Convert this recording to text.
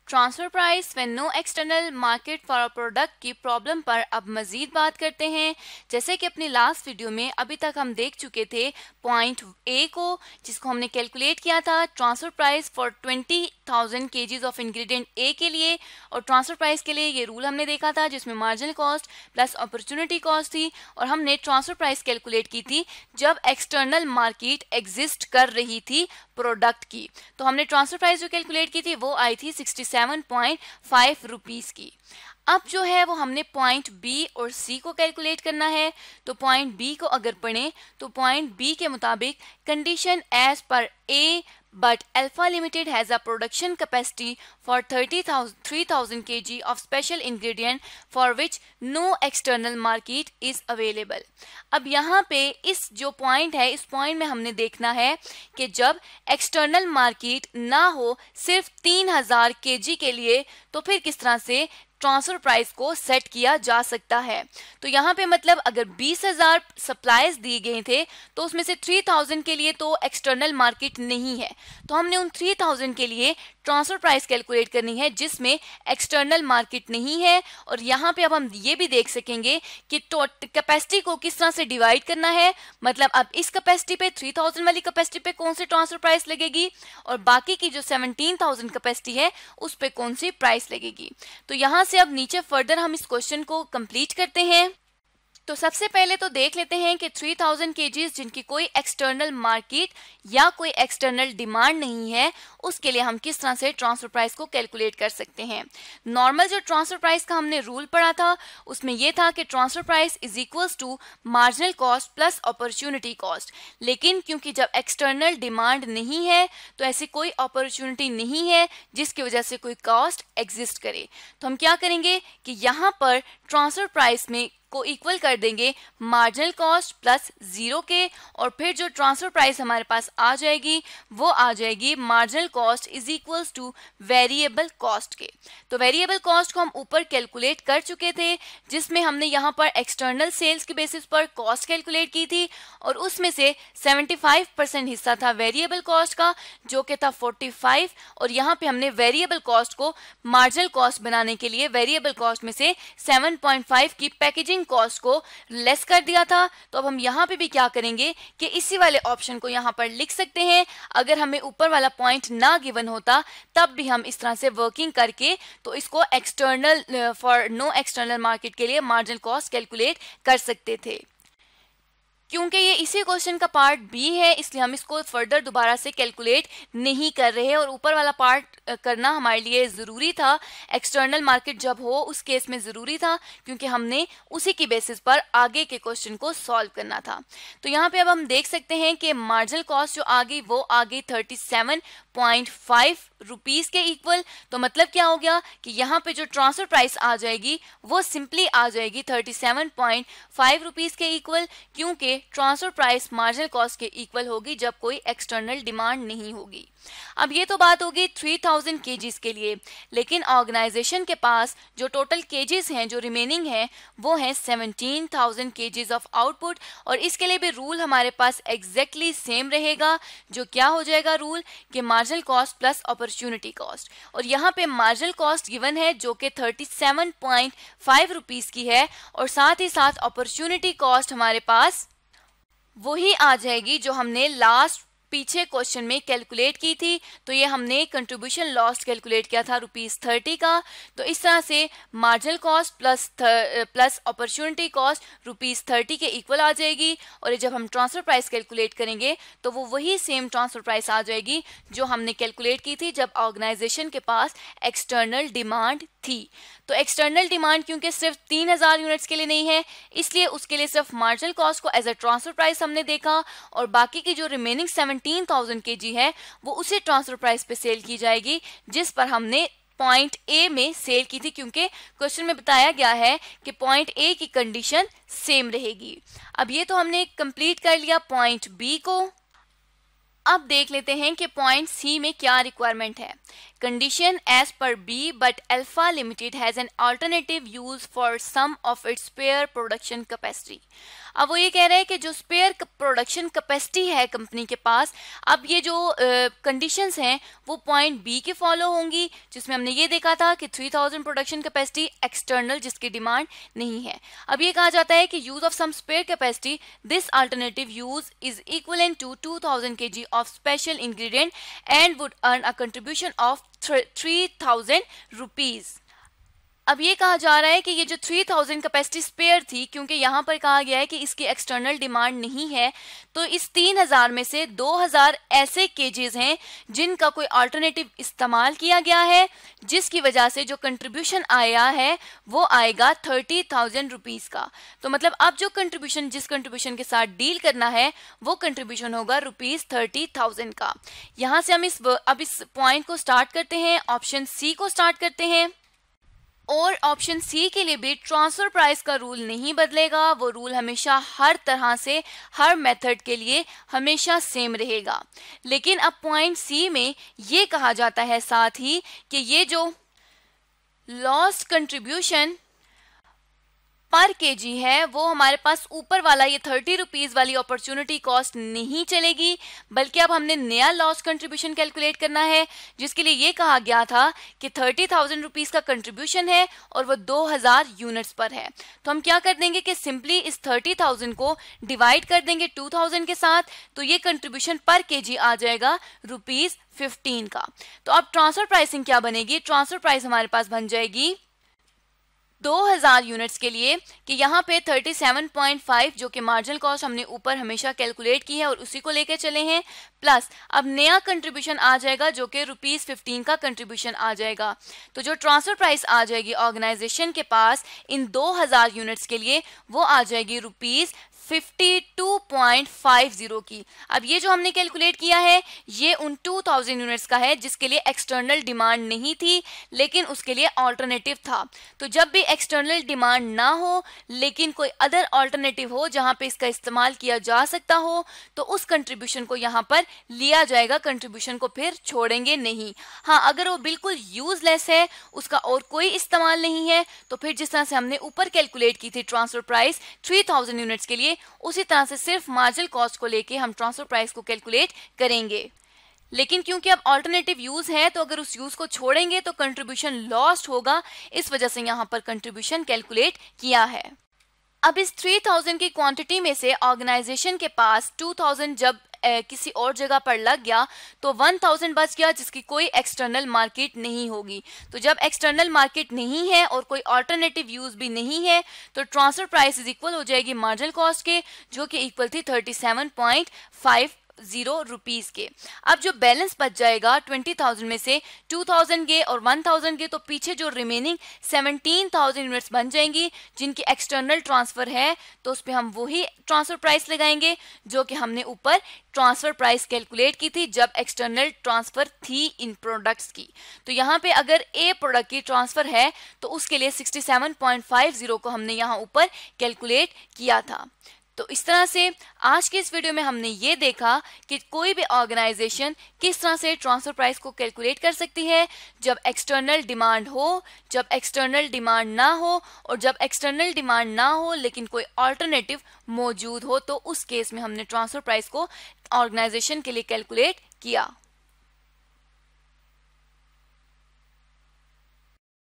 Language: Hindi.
Transfer price when no external market for a product की प्रॉब्लम पर अब मजीद बात करते हैं। जैसे कि अपनी लास्ट वीडियो में अभी तक हम देख चुके थे पॉइंट ए को, जिसको हमने कैलकुलेट किया था transfer price for 20,000 kgs of ingredient A के लिए, और ट्रांसफर प्राइस के लिए ये रूल हमने देखा था जिसमें marginal cost plus opportunity cost थी, और हमने ट्रांसफर प्राइस कैलकुलेट की थी जब एक्सटर्नल मार्केट एग्जिस्ट कर रही थी प्रोडक्ट की। तो हमने ट्रांसफर प्राइस जो कैलकुलेट की थी वो आई थी 67.5 रुपीस की। अब जो है वो हमने पॉइंट बी और सी को कैलकुलेट करना है। तो पॉइंट बी को अगर पढ़ें तो पॉइंट बी के मुताबिक कंडीशन एज पर ए but Alpha Limited has a production capacity for 3,000 kg of special ingredient for which no external market is available। अब यहाँ पे इस जो पॉइंट है, इस पॉइंट में हमने देखना है कि जब एक्सटर्नल मार्केट ना हो सिर्फ 3,000 kg के लिए, तो फिर किस तरह से ट्रांसफर प्राइस को सेट किया जा सकता है। तो यहाँ पे मतलब अगर 20,000 सप्लाईज दिए गए थे तो उसमें से 3,000 के लिए तो एक्सटर्नल मार्केट नहीं है, तो हमने उन 3,000 के लिए ट्रांसफर प्राइस कैलकुलेट करनी है जिसमें एक्सटर्नल मार्केट नहीं है। और यहाँ पे अब हम ये भी देख सकेंगे कि कैपेसिटी को किस तरह से डिवाइड करना है, मतलब अब इस कैपेसिटी पे 3,000 वाली कैपेसिटी पे कौन सी ट्रांसफर प्राइस लगेगी और बाकी की जो 17,000 कैपेसिटी है उस पे कौन सी प्राइस लगेगी। तो यहाँ से अब नीचे फर्दर हम इस क्वेश्चन को कंप्लीट करते हैं। तो सबसे पहले तो देख लेते हैं कि 3,000 केजीज जिनकी कोई एक्सटर्नल मार्केट या कोई एक्सटर्नल डिमांड नहीं है, उसके लिए हम किस तरह से ट्रांसफर प्राइस को कैलकुलेट कर सकते हैं। नॉर्मल जो ट्रांसफर प्राइस का हमने रूल पढ़ा था उसमें यह था कि transfer price is equals to marginal cost plus opportunity cost, लेकिन क्योंकि जब एक्सटर्नल डिमांड नहीं है तो ऐसी कोई अपॉर्चुनिटी नहीं है जिसकी वजह से कोई कॉस्ट एग्जिस्ट करे, तो हम क्या करेंगे कि यहाँ पर ट्रांसफर प्राइस में को इक्वल कर देंगे मार्जिनल कॉस्ट प्लस 0 के, और फिर जो ट्रांसफर प्राइस हमारे पास आ जाएगी वो आ जाएगी marginal cost is equals two variable cost के। तो वेरिएबल कॉस्ट को हम ऊपर कैलकुलेट कर चुके थे जिसमें हमने यहाँ पर एक्सटर्नल सेल्स के बेसिस पर कॉस्ट कैलकुलेट की थी, और उसमें से 75% हिस्सा था वेरिएबल कॉस्ट का जो कि था 45, और यहाँ पे हमने वेरिएबल कॉस्ट को मार्जिनल कॉस्ट बनाने के लिए वेरिएबल कॉस्ट में से 7.5 की पैकेजिंग कॉस्ट को लेस कर दिया था। तो अब हम यहाँ पे भी क्या करेंगे कि इसी वाले ऑप्शन को यहाँ पर लिख सकते हैं। अगर हमें ऊपर वाला पॉइंट ना गिवन होता तब भी हम इस तरह से वर्किंग करके तो इसको external for no external market के लिए मार्जिनल कॉस्ट कैलकुलेट कर सकते थे। क्योंकि ये इसी क्वेश्चन का पार्ट बी है इसलिए हम इसको फर्दर दोबारा से कैलकुलेट नहीं कर रहे हैं, और ऊपर वाला पार्ट करना हमारे लिए ज़रूरी था। एक्सटर्नल मार्केट जब हो उस केस में ज़रूरी था क्योंकि हमने उसी की बेसिस पर आगे के क्वेश्चन को सॉल्व करना था। तो यहाँ पे अब हम देख सकते हैं कि मार्जिनल कॉस्ट जो आ गई वो आ गई 37.5 रुपीज़ के इक्वल। तो मतलब क्या हो गया कि यहाँ पे जो ट्रांसफर प्राइस आ जाएगी वो सिंपली आ जाएगी 37.5 रुपीज़ के इक्वल, क्योंकि ट्रांसफर प्राइस मार्जिनल कॉस्ट के इक्वल होगी जब कोई एक्सटर्नल डिमांड नहीं होगी। अब ये तो बात होगी 3,000 केजीज के लिए, लेकिन ऑर्गेनाइजेशन के पास जो टोटल केजीज हैं जो रिमेनिंग है वो है 17,000 केजीज ऑफ आउटपुट, और इसके लिए भी रूल हमारे पास एग्जैक्टली सेम रहेगा। जो क्या हो जाएगा रूल कि marginal cost plus opportunity cost, और यहाँ पे मार्जिनल कॉस्ट गिवन है जो कि 37.5 रुपीज़ की है, और साथ ही साथ अपॉर्चुनिटी कॉस्ट हमारे पास वही आ जाएगी जो हमने लास्ट पीछे क्वेश्चन में कैलकुलेट की थी। तो ये हमने कंट्रीब्यूशन लॉस कैलकुलेट किया था ₹30 का। तो इस तरह से marginal cost plus opportunity cost ₹30 के इक्वल आ जाएगी, और ये जब हम ट्रांसफर प्राइस कैलकुलेट करेंगे तो वो वही सेम ट्रांसफर प्राइस आ जाएगी जो हमने कैलकुलेट की थी जब ऑर्गेनाइजेशन के पास एक्सटर्नल डिमांड थी। तो एक्सटर्नल डिमांड क्योंकि सिर्फ 3,000 यूनिट्स के लिए नहीं है इसलिए उसके लिए सिर्फ मार्जिनल कॉस्ट को एज अ ट्रांसफर प्राइस हमने देखा, और बाकी की जो रिमेनिंग 17,000 केजी है वो उसी ट्रांसफर प्राइस पे सेल की जाएगी जिस पर हमने पॉइंट ए में सेल की थी, क्योंकि क्वेश्चन में बताया गया है कि पॉइंट ए की कंडीशन सेम रहेगी। अब ये तो हमने कंप्लीट कर लिया पॉइंट बी को। अब देख लेते हैं कि पॉइंट सी में क्या रिक्वायरमेंट है। Condition as per B but Alpha Limited has an alternative use for some of its spare production capacity. अब वो ये कह रहा है कि जो स्पेयर प्रोडक्शन कैपेसिटी है कंपनी के पास, अब ये जो कंडीशंस हैं वो पॉइंट बी के फॉलो होंगी, जिसमें हमने ये देखा था कि 3000 प्रोडक्शन कैपेसिटी एक्सटर्नल, जिसकी डिमांड नहीं है। अब ये कहा जाता है कि use of some spare capacity, this alternative use is equivalent to 2000 kg of special ingredient and would earn a contribution of 3000 rupees. अब ये कहा जा रहा है कि ये जो 3000 कैपेसिटी स्पेयर थी, क्योंकि यहाँ पर कहा गया है कि इसकी एक्सटर्नल डिमांड नहीं है, तो इस 3000 में से 2000 ऐसे केजेस हैं जिनका कोई अल्टरनेटिव इस्तेमाल किया गया है, जिसकी वजह से जो कंट्रीब्यूशन आया है वो आएगा 30,000 रुपीज़ का। तो मतलब अब जो कंट्रीब्यूशन, जिस कंट्रीब्यूशन के साथ डील करना है वो कंट्रीब्यूशन होगा ₹30,000 का। यहाँ से हम इस पॉइंट को स्टार्ट करते हैं, ऑप्शन सी को स्टार्ट करते हैं। और ऑप्शन सी के लिए भी ट्रांसफर प्राइस का रूल नहीं बदलेगा, वो रूल हमेशा हर तरह से हर मेथड के लिए हमेशा सेम रहेगा। लेकिन अब पॉइंट सी में ये कहा जाता है साथ ही कि ये जो लॉस्ट कंट्रीब्यूशन पर केजी है वो हमारे पास ऊपर वाला ये 30 रुपीज वाली अपॉर्चुनिटी कॉस्ट नहीं चलेगी, बल्कि अब हमने नया लॉस कंट्रीब्यूशन कैलकुलेट करना है, जिसके लिए ये कहा गया था कि 30,000 रुपीज का कंट्रीब्यूशन है और वो 2000 यूनिट्स पर है। तो हम क्या कर देंगे कि सिंपली इस 30,000 को डिवाइड कर देंगे 2000 के साथ, तो ये कंट्रीब्यूशन पर केजी आ जाएगा ₹15 का। तो अब ट्रांसफर प्राइसिंग क्या बनेगी? ट्रांसफर प्राइस हमारे पास बन जाएगी 2000 यूनिट्स के लिए कि यहाँ पे 37.5 जो कि मार्जिनल कॉस्ट हमने ऊपर हमेशा कैलकुलेट की है और उसी को लेके चले हैं, प्लस अब नया कंट्रीब्यूशन आ जाएगा जो कि ₹15 का कंट्रीब्यूशन आ जाएगा। तो जो ट्रांसफर प्राइस आ जाएगी ऑर्गेनाइजेशन के पास इन 2000 यूनिट्स के लिए वो आ जाएगी ₹52.50 की। अब ये जो हमने कैलकुलेट किया है ये उन 2000 यूनिट्स का है जिसके लिए एक्सटर्नल डिमांड नहीं थी, लेकिन उसके लिए ऑल्टरनेटिव था। तो जब भी एक्सटर्नल डिमांड ना हो लेकिन कोई अदर ऑल्टरनेटिव हो जहां पे इसका इस्तेमाल किया जा सकता हो, तो उस कंट्रीब्यूशन को यहां पर लिया जाएगा, कंट्रीब्यूशन को फिर छोड़ेंगे नहीं। हाँ, अगर वो बिल्कुल यूजलेस है, उसका और कोई इस्तेमाल नहीं है, तो फिर जिस तरह से हमने ऊपर कैलकुलेट की थी ट्रांसफर प्राइस 3000 यूनिट्स के लिए, उसी तरह से सिर्फ मार्जिनल कॉस्ट को लेके हम ट्रांसफर प्राइस को कैलकुलेट करेंगे। लेकिन क्योंकि अब ऑल्टरनेटिव यूज है तो अगर उस यूज को छोड़ेंगे तो कंट्रीब्यूशन लॉस्ट होगा, इस वजह से यहाँ पर कंट्रीब्यूशन कैलकुलेट किया है। अब इस 3000 की क्वांटिटी में से ऑर्गेनाइजेशन के पास 2000 जब किसी और जगह पर लग गया तो 1000 बच गया जिसकी कोई एक्सटर्नल मार्केट नहीं होगी। तो जब एक्सटर्नल मार्केट नहीं है और कोई अल्टरनेटिव यूज भी नहीं है तो ट्रांसफर प्राइस इज इक्वल हो जाएगी मार्जिनल कॉस्ट के, जो कि इक्वल थी 37.50 रुपीज के। अब जो बैलेंस बच जाएगा 20,000 में से 2000 के और 1000 के, तो पीछे जो रिमेनिंग 17,000 यूनिट्स बन जाएंगी जिनकी एक्सटर्नल ट्रांसफर है, तो उस पर हम वही ट्रांसफर प्राइस लगाएंगे जो कि हमने ऊपर ट्रांसफर प्राइस कैलकुलेट की थी जब एक्सटर्नल ट्रांसफर थी इन प्रोडक्ट्स की। तो यहाँ पे अगर ए प्रोडक्ट की ट्रांसफर है तो उसके लिए 67.50 को हमने यहाँ ऊपर कैलकुलेट किया था। तो इस तरह से आज के इस वीडियो में हमने ये देखा कि कोई भी ऑर्गेनाइजेशन किस तरह से ट्रांसफर प्राइस को कैलकुलेट कर सकती है जब एक्सटर्नल डिमांड हो, जब एक्सटर्नल डिमांड ना हो, और जब एक्सटर्नल डिमांड ना हो लेकिन कोई अल्टरनेटिव मौजूद हो, तो उस केस में हमने ट्रांसफर प्राइस को ऑर्गेनाइजेशन के लिए कैलकुलेट किया।